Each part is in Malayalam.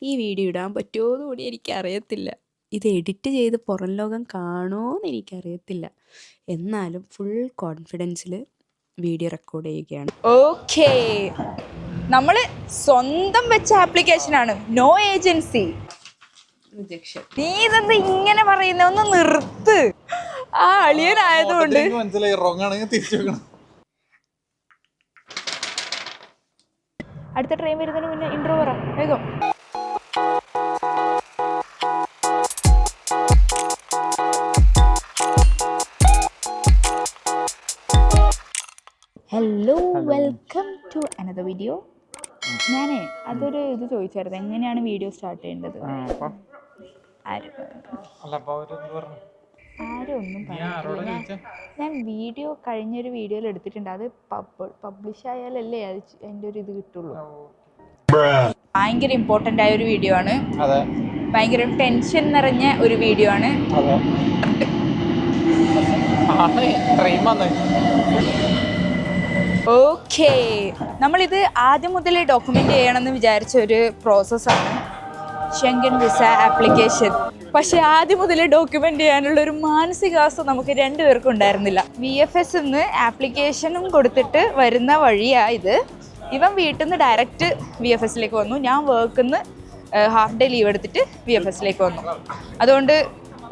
ഈ വീഡിയോ ഇടാൻ പറ്റുമോയെന്ന് കൂടി എനിക്കറിയത്തില്ല. ഇത് എഡിറ്റ് ചെയ്ത് പുറം ലോകം കാണുമോയെന്ന് എനിക്കറിയത്തില്ല. എന്നാലും ഫുൾ കോൺഫിഡൻസിൽ വീഡിയോ റെക്കോർഡ് ചെയ്യുകയാണ്. ഓക്കേ, നമ്മൾ സ്വന്തം വെച്ച ആപ്ലിക്കേഷനാണ്, നോ ഏജൻസി. നീ ഇതെന്താ ഇങ്ങനെ പറയുന്ന? ഒന്ന് നിർത്ത്. ആ അളിയനായതുകൊണ്ട് അടുത്ത ട്രെയിൻ വരുന്നതിന് മുന്നേ ഇൻട്രോ പറ വേഗം. Hello, welcome to another video. ഞാനേ അതൊരു ഇത് ചോദിച്ചായിരുന്നു, എങ്ങനെയാണ് വീഡിയോ സ്റ്റാർട്ട് ചെയ്യേണ്ടത്? ആരും ഒന്നും പറഞ്ഞിട്ടില്ല. ഞാൻ വീഡിയോ കഴിഞ്ഞൊരു വീഡിയോയിൽ എടുത്തിട്ടുണ്ട്. അത് പബ്ലിഷ് ആയാലല്ലേ അതിൻ്റെ ഒരു ഇത് കിട്ടുള്ളൂ. ഭയങ്കര ഇമ്പോർട്ടൻ്റ് ആയ ഒരു വീഡിയോ ആണ്. ഭയങ്കര ടെൻഷൻ നിറഞ്ഞ ഒരു വീഡിയോ ആണ്. ഓക്കേ, നമ്മളിത് ആദ്യം മുതലേ ഡോക്യുമെൻ്റ് ചെയ്യണമെന്ന് വിചാരിച്ച ഒരു പ്രോസസ്സാണ് ഷെങ്കൻ വിസ ആപ്ലിക്കേഷൻ. പക്ഷെ ആദ്യം മുതലേ ഡോക്യുമെൻ്റ് ചെയ്യാനുള്ള ഒരു മാനസികാവസ്ഥ നമുക്ക് രണ്ടുപേർക്കും ഉണ്ടായിരുന്നില്ല. VFS ആപ്ലിക്കേഷനും കൊടുത്തിട്ട് വരുന്ന വഴിയാണ് ഇത്. ഇവൻ വീട്ടിൽ നിന്ന് ഡയറക്റ്റ് VFSലേക്ക് വന്നു. ഞാൻ വർക്കിൽ നിന്ന് ഹാഫ് ഡേ ലീവ് എടുത്തിട്ട് VFSലേക്ക് വന്നു. അതുകൊണ്ട്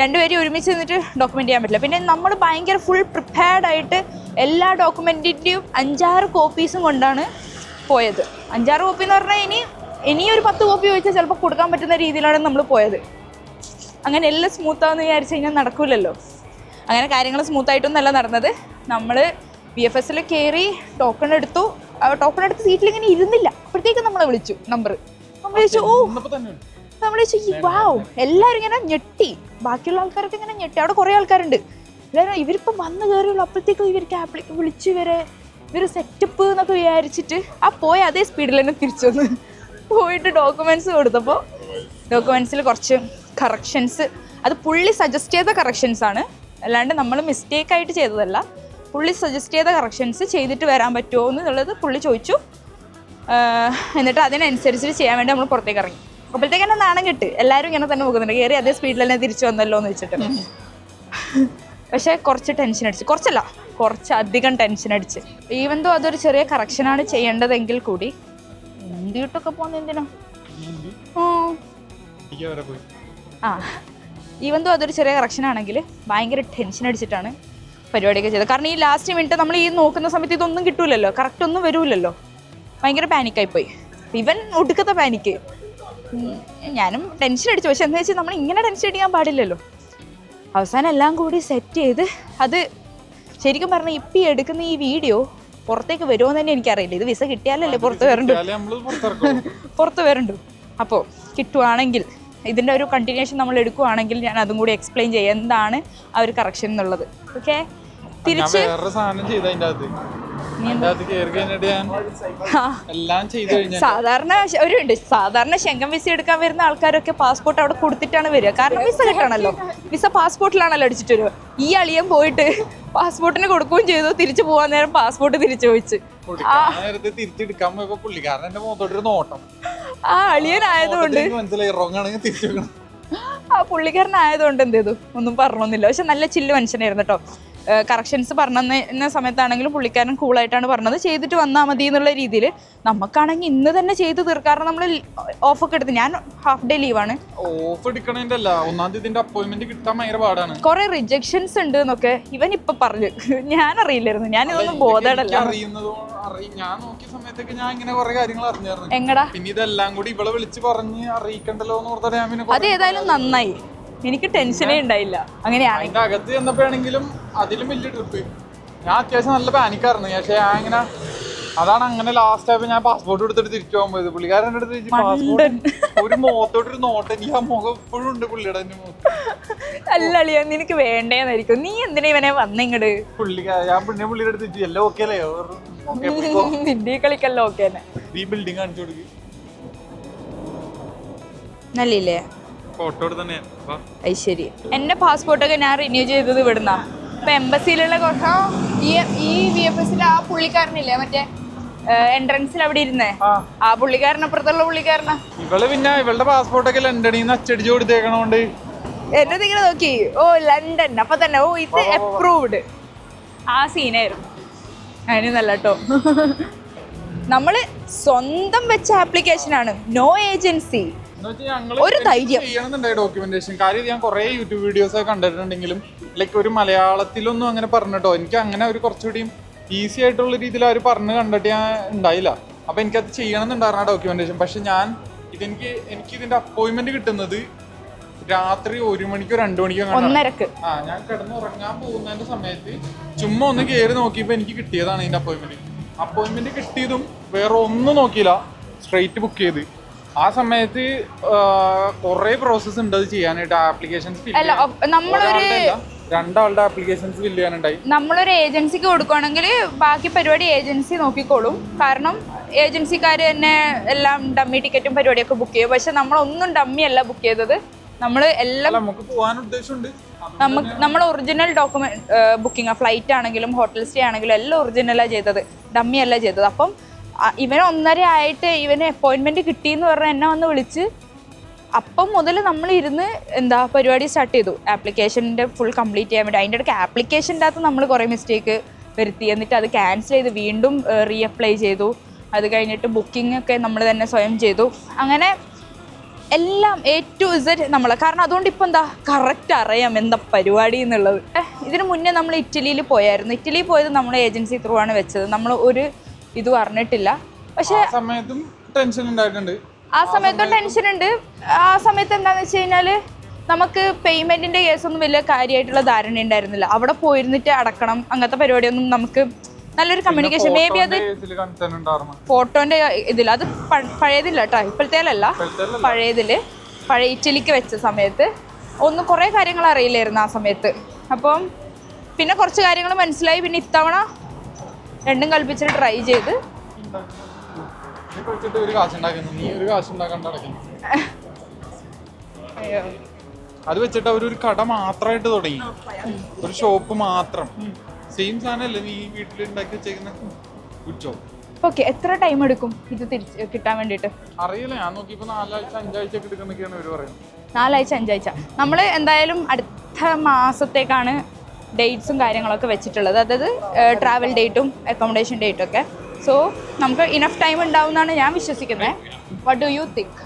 രണ്ടുപേരും ഒരുമിച്ച് നിന്നിട്ട് ഡോക്യുമെൻ്റ് ചെയ്യാൻ പറ്റില്ല. പിന്നെ നമ്മൾ ഭയങ്കര ഫുൾ പ്രിപ്പയർഡായിട്ട് എല്ലാ ഡോക്യുമെൻറ്റിൻ്റെയും 5-6 കോപ്പീസും കൊണ്ടാണ് പോയത്. 5-6 കോപ്പി എന്ന് പറഞ്ഞാൽ ഇനിയൊരു 10 കോപ്പി ചോദിച്ചാൽ ചിലപ്പോൾ കൊടുക്കാൻ പറ്റുന്ന രീതിയിലാണ് നമ്മൾ പോയത്. അങ്ങനെ എല്ലാം സ്മൂത്താവെന്ന് വിചാരിച്ചു കഴിഞ്ഞാൽ നടക്കില്ലല്ലോ. അങ്ങനെ കാര്യങ്ങൾ സ്മൂത്തായിട്ടൊന്നല്ല നടന്നത്. നമ്മൾ VFSൽ കയറി ടോക്കൺ എടുത്തു സീറ്റിലിങ്ങനെ ഇരുന്നില്ല. അപ്പോഴത്തേക്കും നമ്മളെ വിളിച്ചു നമ്പർ. നമ്മൾ വിളിച്ചു, നമ്മൾ വിളിച്ചു വാവ്. എല്ലാവരും ഇങ്ങനെ ഞെട്ടി, ബാക്കിയുള്ള ആൾക്കാരൊക്കെ ഇങ്ങനെ ഞെട്ടി. അവിടെ കുറേ ആൾക്കാരുണ്ട്. എല്ലാവരും ഇവരിപ്പം വന്ന് കയറിയുള്ളൂ. അപ്പോഴത്തേക്കും ഇവർക്ക് വിളിച്ചു ഇവർ സെറ്റപ്പ് എന്നൊക്കെ വിചാരിച്ചിട്ട് പോയ അതേ സ്പീഡിൽ തന്നെ തിരിച്ചു വന്ന് പോയിട്ട് ഡോക്യുമെൻറ്റ്സ് കൊടുത്തപ്പോൾ ഡോക്യുമെൻറ്റ്സിൽ കുറച്ച് കറക്ഷൻസ്, അത് പുള്ളി സജസ്റ്റ് ചെയ്ത കറക്ഷൻസ് ആണ്, അല്ലാണ്ട് നമ്മൾ മിസ്റ്റേക്കായിട്ട് ചെയ്തതല്ല. പുള്ളി സജസ്റ്റ് ചെയ്ത കറക്ഷൻസ് ചെയ്തിട്ട് വരാൻ പറ്റുമോ എന്നുള്ളത് പുള്ളി ചോദിച്ചു. എന്നിട്ട് അതിനനുസരിച്ച് ചെയ്യാൻ വേണ്ടി നമ്മൾ പുറത്തേക്ക് ഇറങ്ങി. അപ്പോഴത്തേക്ക് തന്നെ നാണം കെട്ട് എല്ലാവരും ഇങ്ങനെ തന്നെ പോകുന്നുണ്ട്, കയറി അതേ സ്പീഡിൽ തന്നെ തിരിച്ചു വന്നല്ലോ എന്ന് വെച്ചിട്ട്. പക്ഷേ കുറച്ച് ടെൻഷൻ അടിച്ച്, കുറച്ചധികം ടെൻഷൻ അടിച്ച്. ഈവൻ ദോ അതൊരു ചെറിയ കറക്ഷനാണ് ചെയ്യേണ്ടതെങ്കിൽ കൂടി എന്തിട്ടൊക്കെ പോകുന്നത് എന്തിനാ? ഈവൻ ദോ അതൊരു ചെറിയ കറക്ഷൻ ആണെങ്കിൽ ഭയങ്കര ടെൻഷൻ അടിച്ചിട്ടാണ് പരിപാടിയൊക്കെ ചെയ്തത്. കാരണം ഈ ലാസ്റ്റ് മിനിറ്റ് നമ്മൾ ഈ നോക്കുന്ന സമയത്ത് ഇതൊന്നും കിട്ടൂലല്ലോ, കറക്റ്റ് ഒന്നും വരൂലല്ലോ. ഭയങ്കര പാനിക്കായിപ്പോയി. ഇവൻ ഒടുക്കത്തെ പാനിക്ക്. ഞാനും ടെൻഷൻ അടിച്ചു. പക്ഷെ എന്താ വെച്ചാൽ നമ്മൾ ഇങ്ങനെ ടെൻഷൻ അടിക്കാൻ പാടില്ലല്ലോ. അവസാനം എല്ലാം കൂടി സെറ്റ് ചെയ്ത്, അത് ശരിക്കും പറഞ്ഞാൽ ഇപ്പം എടുക്കുന്ന ഈ വീഡിയോ പുറത്തേക്ക് വരുമോ എന്ന് തന്നെ എനിക്കറിയില്ല. ഇത് വിസ കിട്ടിയാലല്ലേ പുറത്ത് വരണ്ടു. അപ്പോൾ കിട്ടുവാണെങ്കിൽ ഇതിൻ്റെ ഒരു കണ്ടിന്യൂഷൻ നമ്മൾ എടുക്കുവാണെങ്കിൽ ഞാൻ അതും കൂടി എക്സ്പ്ലെയിൻ ചെയ്യാം എന്താണ് ആ ഒരു കറക്ഷൻ എന്നുള്ളത്. ഓക്കെ, തിരിച്ച് സാധാരണ ഷെങ്കൻ വിസ എടുക്കാൻ വരുന്ന ആൾക്കാരൊക്കെ പാസ്പോർട്ട് അവിടെ കൊടുത്തിട്ടാണ് വരിക. കാരണം വിസ കിട്ടണമല്ലോ. വിസ പാസ്പോർട്ടിലാണല്ലോ അടിച്ചിട്ട് വരിക. ഈ അളിയൻ പോയിട്ട് പാസ്പോർട്ടിന് കൊടുക്കുകയും ചെയ്തു. തിരിച്ചു പോകാൻ നേരം പാസ്പോർട്ട് തിരിച്ചു ചോദിച്ചു. ആ അളിയനായതുകൊണ്ട് പുള്ളിക്കാരനായതുകൊണ്ട് എന്ത് ചെയ്തു ഒന്നും പറഞ്ഞൊന്നുമില്ല. പക്ഷെ നല്ല ചില്ല് മനുഷ്യനായിരുന്നു കേട്ടോ. കറക്ഷൻസ് പറഞ്ഞ സമയത്താണെങ്കിലും പുള്ളിക്കാരൻ കൂളായിട്ടാണ് പറഞ്ഞത്. ചെയ്തിട്ട് വന്നാൽ മതി എന്നുള്ള രീതിയിൽ. നമുക്കാണെങ്കിൽ ഇന്ന് തന്നെ ചെയ്ത് തീർക്കാറ്. നമ്മൾ ഓഫൊക്കെ എടുത്ത്, ഞാൻ ഹാഫ് ഡേ ലീവാണ്. കുറെ റിജക്ഷൻസ് ഉണ്ട് എന്നൊക്കെ ഇവൻ ഇപ്പൊ പറഞ്ഞു. ഞാൻ അറിയില്ലായിരുന്നു, ഞാൻ ഇതൊന്നും ബോധേടല്ല. എങ്ങടാ അതേതായാലും നന്നായി, എനിക്ക് ടെൻഷനേ ഉണ്ടായില്ല. അങ്ങനെയാണ് അകത്ത് ചെന്നപ്പോഴാണെങ്കിലും അതിലും വലിയ ട്രിപ്പ്. ഞാൻ അത്യാവശ്യം നല്ല പാനിക്കായിരുന്നു. പക്ഷേ ഞാൻ ഇങ്ങനെ അതാണ് അങ്ങനെ ലാസ്റ്റ് ആയപ്പോ ഞാൻ പാസ്പോർട്ട് എടുത്തിട്ട് തിരിച്ചു പോകാൻ പോയത്. പുള്ളിക്കാരൻ്റെ അടുത്ത് പാസ്പോർട്ട് ഒരു മുഖത്തോട്ടൊരു നോട്ട്, എനിക്ക് ആ മുഖം എപ്പോഴും ഉണ്ട് പുള്ളിയുടെ അല്ലളിയോ. നിനക്ക് വേണ്ടേന്നായിരിക്കും. നീ എന്തിനാ ഇവനെ വന്നിങ്ങട്? ഞാൻ പുള്ളിയുടെ അടുത്ത് എല്ലാം ഓക്കെ അല്ലേ, നിന്റെ കളിക്കല്ലോ ഓക്കെ തന്നെ. ഈ ബിൽഡിംഗ് കാണിച്ചു കൊടുക്ക്, നല്ലില്ലേ? ശരി, എന്റെ പാസ്പോർട്ടൊക്കെ ഞാൻ റിന്യൂ ചെയ്തത് ഇവിടുന്ന. ഇപ്പൊ എംബസിയിലുള്ള ഈ VFSൽ ആ പുള്ളിക്കാരനില്ലേ, മറ്റേ എൻട്രൻസിൽ അവിടെ ഇരുന്നേ ആ പുള്ളിക്കാരനപ്പുറത്തുള്ള പുള്ളിക്കാരനാ. പിന്നെ ഇവളുടെ പാസ്പോർട്ടൊക്കെ ലണ്ടനിൽ നിന്ന് അച്ചടിച്ച് കൊടുത്തേക്കണോണ്ട് എന്നത് ഇങ്ങനെ നോക്കി, ഓ ലണ്ടൻ അപ്പൊ തന്നെ, ഓ ഇത് അപ്രൂവ്ഡ്. ആ സീനായിരുന്നു. അതിന് നല്ല കേട്ടോ. നമ്മള് സ്വന്തം വെച്ച ആപ്ലിക്കേഷൻ ആണ്, നോ ഏജൻസി. ഒരു ധൈര്യം ചെയ്യണമെന്നുണ്ടായി ഡോക്യുമെന്റേഷൻ. കാര്യം ഞാൻ കുറെ യൂട്യൂബ് വീഡിയോസ് ഒക്കെ കണ്ടിട്ടുണ്ടെങ്കിലും ലൈക്ക് ഒരു മലയാളത്തിലൊന്നും അങ്ങനെ പറഞ്ഞിട്ടോ എനിക്ക് അങ്ങനെ ഒരു കുറച്ചുകൂടി ഈസി ആയിട്ടുള്ള രീതിയിൽ അവർ പറഞ്ഞ് കണ്ടിട്ട് ഞാൻ ഉണ്ടായില്ല. അപ്പൊ എനിക്കത് ചെയ്യണമെന്നുണ്ടായിരുന്നു ആ ഡോക്യുമെന്റേഷൻ. പക്ഷെ എനിക്ക് ഇതിന്റെ അപ്പോയിന്റ്മെന്റ് കിട്ടുന്നത് രാത്രി 1 മണിക്കോ 2 മണിക്കോ ഞാൻ കിടന്നുറങ്ങാൻ പോകുന്നതിന്റെ സമയത്ത് ചുമ്മാ ഒന്ന് കയറി നോക്കിയപ്പോ എനിക്ക് കിട്ടിയതാണ് ഇതിന്റെ അപ്പോയിന്റ്മെന്റ് കിട്ടിയതും വേറെ ഒന്നും നോക്കിയില്ല, സ്ട്രെയിറ്റ് ബുക്ക് ചെയ്ത്. ആ സമയത്ത് കുറെ പ്രോസസ് ഉണ്ട് അത് ചെയ്യാനായിട്ട്. ആപ്ലിക്കേഷൻസ് രണ്ടാളുടെ ആപ്ലിക്കേഷൻസ് ഫില്ല് ചെയ്യാനുണ്ടായി. നമ്മളൊരു ഏജൻസിക്ക് കൊടുക്കുകയാണെങ്കിൽ ബാക്കി പരിപാടി ഏജൻസി നോക്കിക്കോളും. കാരണം ഏജൻസിക്കാർ തന്നെ എല്ലാം ഡമ്മി ടിക്കറ്റും പരിപാടിയൊക്കെ ബുക്ക് ചെയ്യും. പക്ഷെ നമ്മളൊന്നും ഡമ്മി അല്ല ബുക്ക് ചെയ്തത്. നമ്മൾ എല്ലാം നമ്മൾ ഒറിജിനൽ ഡോക്യുമെന്റ് ബുക്കിംഗ്, ഫ്ലൈറ്റ് ആണെങ്കിലും ഹോട്ടൽ സ്റ്റേ ആണെങ്കിലും എല്ലാം ഒറിജിനലാണ് ചെയ്തത്, ഡമ്മി അല്ല ചെയ്തത്. അപ്പം ഇവന് 1.5 ആയിട്ട് ഇവന് അപ്പോയിൻമെൻറ്റ് കിട്ടിയെന്ന് പറഞ്ഞാൽ എന്നെ വന്ന് വിളിച്ച് അപ്പം മുതൽ നമ്മൾ ഇരുന്ന് പരിപാടി സ്റ്റാർട്ട് ചെയ്തു. ആപ്ലിക്കേഷൻ്റെ ഫുൾ കംപ്ലീറ്റ് ചെയ്യാൻ വേണ്ടി. അതിൻ്റെ ഇടയ്ക്ക് ആപ്ലിക്കേഷൻ്റെ അകത്ത് നമ്മൾ കുറേ മിസ്റ്റേക്ക് വരുത്തി. എന്നിട്ട് അത് ക്യാൻസൽ ചെയ്ത് വീണ്ടും റീഅപ്ലൈ ചെയ്തു. അത് കഴിഞ്ഞിട്ട് ബുക്കിംഗ് ഒക്കെ നമ്മൾ തന്നെ സ്വയം ചെയ്തു. അങ്ങനെ എല്ലാം A to Z നമ്മൾ. കാരണം അതുകൊണ്ട് ഇപ്പം കറക്റ്റ് അറിയാം എന്താ പരിപാടി എന്നുള്ളത്. ഇതിന് മുന്നേ നമ്മൾ ഇറ്റലിയിൽ പോയായിരുന്നു. ഇറ്റലിയിൽ പോയത് നമ്മൾ ഏജൻസി ത്രൂ ആണ് വെച്ചത്. നമ്മൾ ഒരു ഇത് അറിഞ്ഞിട്ടില്ല. പക്ഷെ ആ സമയത്തും ടെൻഷൻ ഉണ്ട്. ആ സമയത്ത് എന്താണെന്ന് വെച്ച് കഴിഞ്ഞാൽ നമുക്ക് പേയ്മെൻറ്റിൻ്റെ കേസൊന്നും വലിയ കാര്യമായിട്ടുള്ള ധാരണ ഉണ്ടായിരുന്നില്ല. അവിടെ പോയിരുന്നിട്ട് അടക്കണം അങ്ങനത്തെ പരിപാടിയൊന്നും നമുക്ക് നല്ലൊരു കമ്മ്യൂണിക്കേഷൻ. മേ ബി അത് ഫോട്ടോൻ്റെ ഇതിൽ അത് പഴയതില്ല കേട്ടോ, ഇപ്പോഴത്തേലല്ല, പഴയ ഇറ്റലിക്ക് വെച്ച സമയത്ത് കുറേ കാര്യങ്ങൾ അറിയില്ലായിരുന്നു ആ സമയത്ത്. അപ്പം പിന്നെ കുറച്ച് കാര്യങ്ങൾ മനസ്സിലായി. പിന്നെ ഇത്തവണ രണ്ടും കൽപ്പിച്ചിട്ട് ട്രൈ ചെയ്ത് അത് വെച്ചിട്ട് അവരൊരു കട മാത്രമായിട്ട് തുടങ്ങി, ഒരു ഷോപ്പ് മാത്രം. സെയിം സാധനമല്ലേ നീ വീട്ടിൽ ഉണ്ടാക്കി വെച്ചേക്കുന്ന? Good job. ഓക്കെ, എത്ര ടൈം എടുക്കും ഇത് തിരിച്ച് കിട്ടാൻ വേണ്ടിയിട്ട്? അറിയില്ല, ഞാൻ നോക്കിയപ്പോ 4 ആഴ്ച 5 ആഴ്ച എടുക്കുന്നൊക്കെയാണ് ഇവര് പറയുന്നത്. 4 ആഴ്ച 5 ആഴ്ച. നമ്മൾ എന്തായാലും അടുത്ത മാസത്തേക്കാണ് ഡേറ്റ്സും കാര്യങ്ങളൊക്കെ വെച്ചിട്ടുള്ളത്. അതായത് ട്രാവൽ ഡേറ്റും അക്കോമഡേഷൻ ഡേറ്റും ഒക്കെ. സോ നമുക്ക് ഇനഫ് ടൈം ഉണ്ടാവുമെന്നാണ് ഞാൻ വിശ്വസിക്കുന്നത്. What do you think?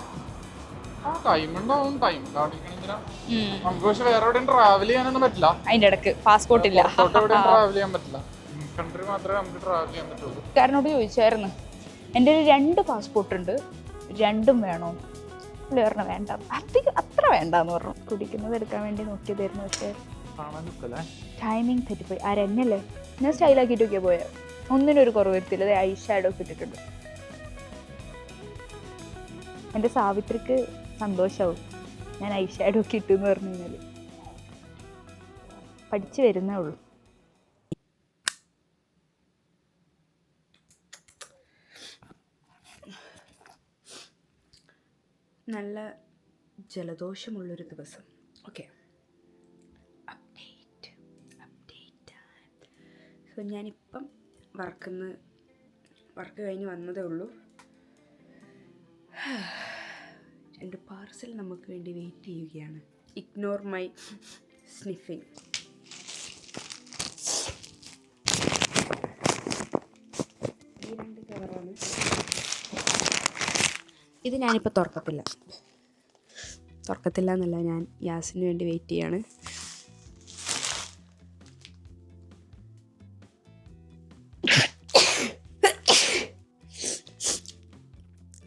അതിന്റെ ഇടക്ക് പാസ്പോർട്ട് ഇല്ല. കാരനോട് ചോദിച്ചായിരുന്നു, എൻ്റെ ഒരു 2 പാസ്പോർട്ട് ഉണ്ട്, 2ഉം വേണോ? പുള്ളി പറഞ്ഞു വേണ്ട, അത്ര വേണ്ടെന്ന് പറഞ്ഞു. കുടിക്കുന്നത് എടുക്കാൻ വേണ്ടി നോക്കിയതായിരുന്നു. പക്ഷേ ടൈമിങ് തെറ്റിപ്പോയി. ആരെന്നല്ലേ ഞാൻ സ്റ്റൈലാക്കിയിട്ടൊക്കെ പോയത്. ഒന്നിനൊരു കുറവ് വരുത്തില്ല. ഐ ഷാഡോ ഒക്കെ ഇട്ടിട്ടുണ്ട്. എൻ്റെ സാവിത്രിക്ക് സന്തോഷമാവും ഞാൻ ഐ ഷാഡോ ഒക്കെ ഇട്ടെന്ന് പറഞ്ഞു കഴിഞ്ഞാൽ. പഠിച്ചു വരുന്നേ ഉള്ളൂ. നല്ല ജലദോഷമുള്ളൊരു ദിവസം. Okay, update. സോ ഞാനിപ്പം വർക്ക് കഴിഞ്ഞ് വന്നതേ ഉള്ളൂ. 2 പാർസൽ നമുക്ക് വേണ്ടി വെയിറ്റ് ചെയ്യുകയാണ്. Ignore my sniffing. ഈ 2 കവറാണ്. ഇത് ഞാനിപ്പോൾ തുറക്കത്തില്ല എന്നല്ല, ഞാൻ യാസിന് വേണ്ടി വെയിറ്റ് ചെയ്യാണ്.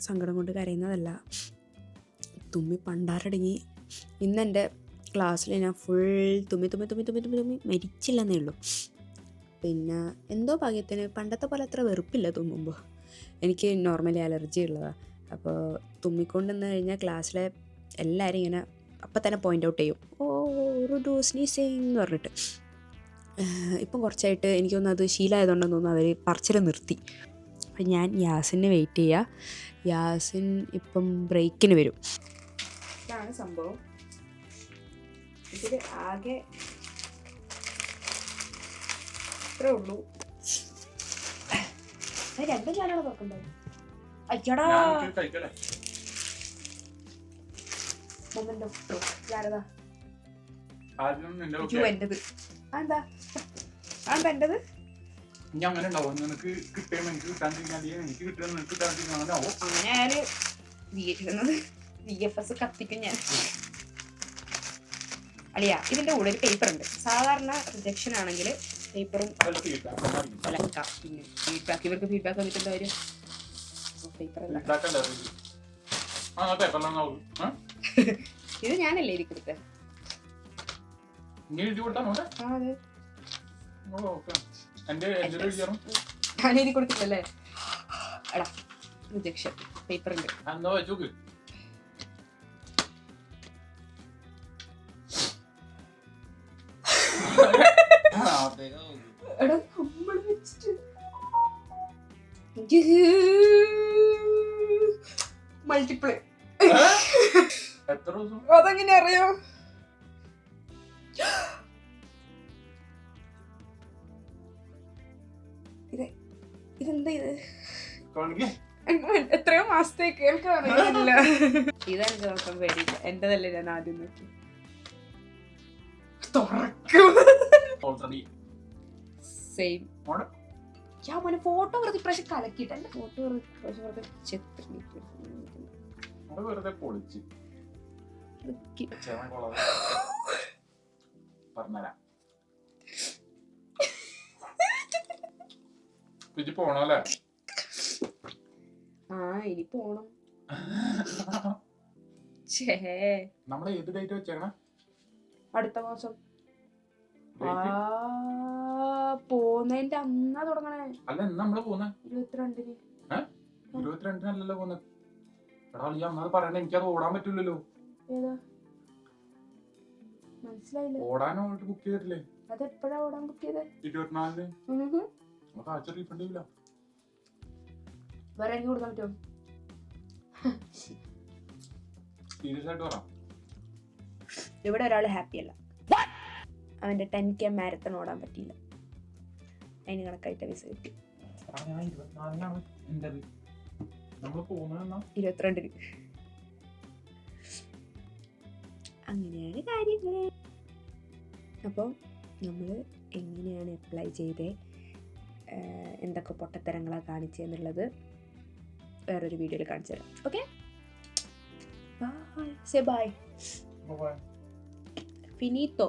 സങ്കടം കൊണ്ട് കരയുന്നതല്ല, തുമ്മി പണ്ടാരടങ്ങി. ഇന്നെൻ്റെ ക്ലാസ്സിൽ ഞാൻ ഫുൾ തുമ്മി മരിച്ചില്ലെന്നേ ഉള്ളൂ. പിന്നെ എന്തോ ഭാഗ്യത്തിന് പണ്ടത്തെ പോലെ അത്ര വെറുപ്പില്ല തുമ്മുമ്പോൾ. എനിക്ക് നോർമലി അലർജി ഉള്ളതാണ്. അപ്പോൾ തുമ്മിക്കൊണ്ടെന്ന് കഴിഞ്ഞാൽ ക്ലാസ്സിലെ എല്ലാവരും ഇങ്ങനെ അപ്പം തന്നെ പോയിൻ്റ് ഔട്ട് ചെയ്യും, ഓ ഒരു ഡോസ്നീസിങ് എന്ന് പറഞ്ഞിട്ട്. ഇപ്പം കുറച്ചായിട്ട് എനിക്കൊന്നും അത് ശീലമായതുകൊണ്ടെന്ന് തോന്നുന്നു അവർ പറച്ചിൽ നിർത്തി. അപ്പം ഞാൻ യാസിനെ വെയിറ്റ് ചെയ്യുക. യാസിൻ ഇപ്പം ബ്രേക്കിന് വരും. ഇതാണ് സംഭവം. ഇതിൽ ആകെ ഇത്രേ ഉള്ളൂ. രണ്ടും ഞാനാണ് നോക്കണ്ടത്. അയ്യടാ കഴിക്കല്ലേ മൊമെന്റ് ഓഫ് ട്രൂത്ത്. ഞാനതാ ആദ്യം നിന്റെ എന്റത്. അതെന്താ എന്റത്? ഇനി അങ്ങനെ ഉണ്ടാവും. നിനക്ക് കിട്ടിയാൽ എനിക്ക് കിട്ടാണ്ടിരിക്കാൻ, എനിക്ക് കിട്ടിയാൽ നിനക്ക് കിട്ടാണ്ടിരിക്കാൻ അങ്ങനെ ആവും. അങ്ങനെ ഞാന് VFS കത്തിക്കും ഞാൻ. അല്ലയാ, ഇതിന്റെ കൂടെ ഒരു പേപ്പർ ഉണ്ട്. സാധാരണ റിജക്ഷൻ ആണെങ്കിൽ പേപ്പറും പിന്നെ ഫീഡ്ബാക്ക്, ഇവർക്ക് ഫീഡ്ബാക്ക് വന്നിട്ടുണ്ടോ ഒരു പേപ്പർ അല്ല. ഇത് ഞാനല്ലേ ഇരിക്കുന്നത്. ഞാനെഴുതി കൊടുത്തില്ലല്ലേ. എടാ റിജക്ഷൻ പേപ്പർ ഉണ്ട്. എടാ നമ്മൾ വെച്ചിട്ട് മൾട്ടിപ്പിൾ. അതെങ്ങനെ അറിയോ? ഇതെന്താ ഇത്? എത്രയോ മാസത്തേക്ക് കേൾക്കാറില്ല. ഇതെനിക്ക് നോക്കാൻ പേടിയില്ല. എന്റെതല്ലേ ഞാൻ ആദ്യം നോക്കി. സെയിം. ഞാൻ മോനെ ഫോട്ടോ വെറുതെ ഇപ്രാവശ്യം കലക്കിയിട്ട് എന്റെ ഫോട്ടോ വെറുതെ വെറുതെ പൊളിച്ച് പറഞ്ഞുതരാം. പോണല്ലേ? ആ ഇനി പോണം. നമ്മളെ ഏത് ഡേറ്റ് വെച്ചേക്കണേ? അടുത്ത മാസം. പോന്നതിന്റെ അന്നാ തുടങ്ങണേ. അല്ല എന്നാ നമ്മള് പോന്നെ? 22-ന്. 22-നല്ലല്ലോ പോന്നെ. എടാ നീ അന്നത് പറയണ, എനിക്കത് ഓടാൻ പറ്റൂലല്ലോ. ഏതാ മനസ്സിലായില്ല. ഓടാനായിട്ട് ബുക്ക് ചെയ്തിട്ടില്ലേ? അതെപ്പോഴാ ഓടാൻ ബുക്ക് ചെയ്തേ? 24-ന്. ആഴ്ച റീഫണ്ട് ചെയ്യില്ല. വേറെ എനിക്ക് കൊടുക്കാൻ പറ്റുമോ? സീരിയസ് ആയിട്ട് പറ. ഇവിടെ ഒരാൾ ഹാപ്പി അല്ല. അവന്റെ 10K മാരത്തൺ ഓടാൻ പറ്റിയില്ല. അതിന് കണക്കായിട്ട് വിസ കിട്ടി. 22-ന്. അങ്ങനെയാണ് കാര്യങ്ങൾ. അപ്പോൾ നമ്മൾ എങ്ങനെയാണ് അപ്ലൈ ചെയ്തേ, എന്തൊക്കെ പൊട്ടത്തരങ്ങളാണ് കാണിച്ചതെന്നുള്ളത് വേറൊരു വീഡിയോയിൽ കാണിച്ചു തരാം. Okay, bye. Say bye. ഫിനിത്തോ.